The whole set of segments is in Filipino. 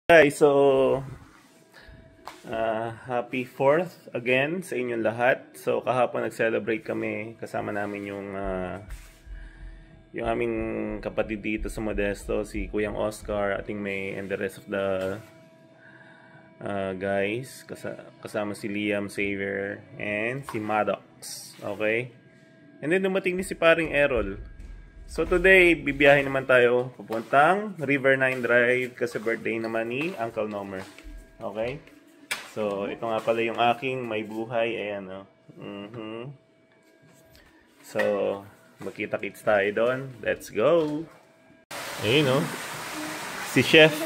Guys, so happy 4th again sa inyong lahat. So kahapon nag-celebrate kami, kasama namin yung aming kapatid dito sa Modesto, si Kuyang Oscar, ating May, and the rest of the guys. Kasama si Liam, Xavier, and si Maddox. Okay? And then dumating din si paring Errol. So today, bibiyahin naman tayo papuntang River 9 Drive kasi birthday naman ni Uncle Nomer. Okay? So ito nga pala yung aking may buhay. Ayan o. So makita-kits tayo doon. Let's go! Ayun o. Si Chef.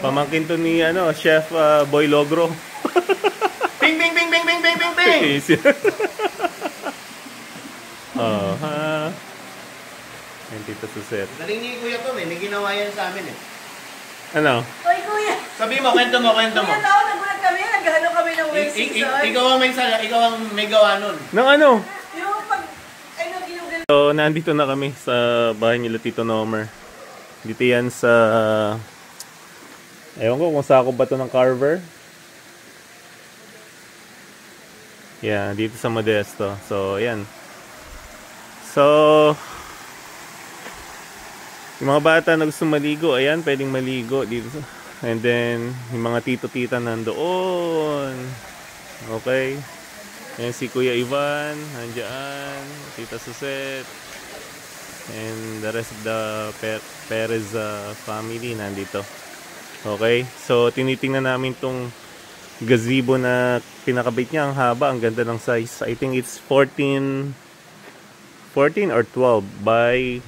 Pamangkin to ni Chef Boy Logro. Ping ping ping ping ping ping ping ping! Ha. Yan, Tita Suset. Galing ni Kuya to, may ginawa yan sa amin Ano? Oy, Kuya! Sabi mo, kwento mo. Kuya, nagulat kami, naghalo kami ng wave season. Ikaw ang may gawa nun. Nang ano? Yung pag, yung So, nandito na kami sa bahay nila Tito Nomer. Dito yan sa... Ewan ko kung sako ba ito ng Carver. Yeah, dito sa Modesto. So, ayan. So, yung mga bata na gusto maligo, ayan, pwedeng maligo dito. And then, yung mga tito-tita nandoon. Okay. Ayan si Kuya Ivan, nandiyan. Tita Suset. And the rest of the Perez family nandito. Okay. So, tinitingnan namin tong gazebo na pinakabit niya. Ang haba, ang ganda ng size. I think it's 14 or 12 by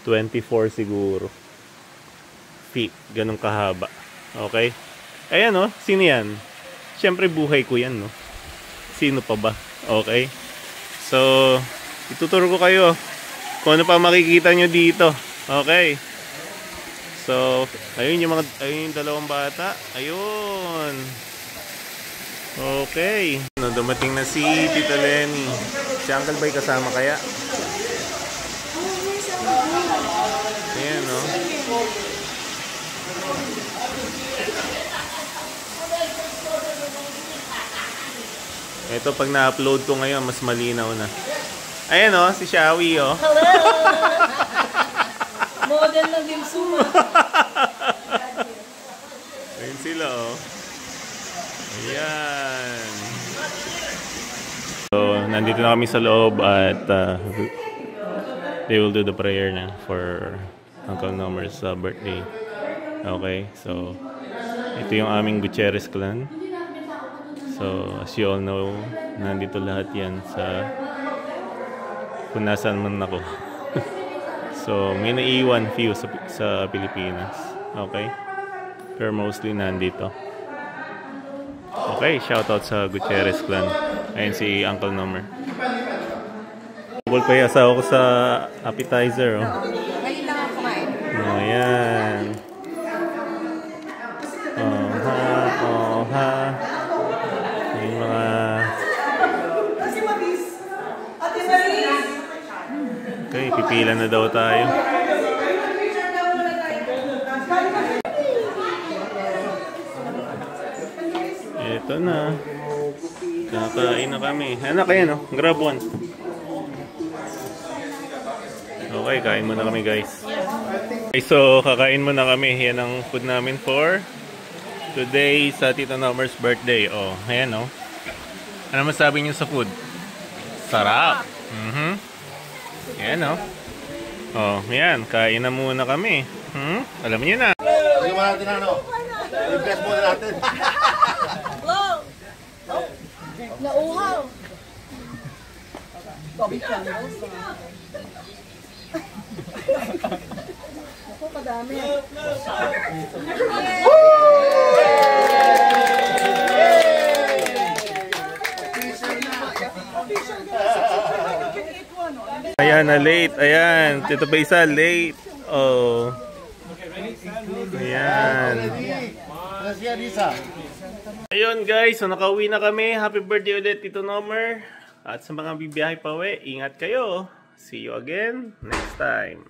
24 siguro feet, ganun kahaba. Okay, ayan o, sino yan? Syempre buhay ko yan, no? Sino pa ba? Okay, so ituturo ko kayo kung ano pa makikita nyo dito. Okay, so ayun yung dalawang bata, ayun. Okay, dumating na si Tita Lenny. Si Uncle Bay kasama kaya? Ayan, no? Ito, pag na-upload ko ngayon, mas malinaw na. Ayan, no? Si Shawi, oh. Hello! Model ng Gimsuma. Ayun sila, oh. Ayan. So, nandito na kami sa loob at they will do the prayer na for Uncle Nomer's birthday. Okay, so ito yung aming Gutierrez clan. So, as you all know, nandito lahat yan sa kung nasaan man ako. So, may naiiwan few sa Pilipinas. Okay? Pero mostly nandito. Okay, shoutout sa Gutierrez clan. Ayan si Uncle Nomer. Bubol pa yung asawa ko sa appetizer. Oh. Ngayon lang ako kumain. Ayan. Oh ha. Yung mga... Okay, pipila na daw tayo. Ito na. Kakain na kami. Anak kayo, no? Grab one. Okay, kain muna kami, guys. Okay, so kakain muna kami. Yan ang food namin for today sa Tito Nomer's birthday. Oh, ayan, no? Ano masabi niyo sa food? Sarap! Ayan, no? Oh, ayan. Kain na muna kami. Alam niyo na. Lagyan mo natin i-bless muna natin. Wow! Nauhaw! Topic lang. Ako, kadami. Ayan na, late. Ayan. Tito pa isa, late. Oh. Ayan. Ayun, guys. So, nakauwi na kami. Happy birthday ulit, Tito Nomer. At sa mga bibiyahe pa uwi, ingat kayo. See you again next time.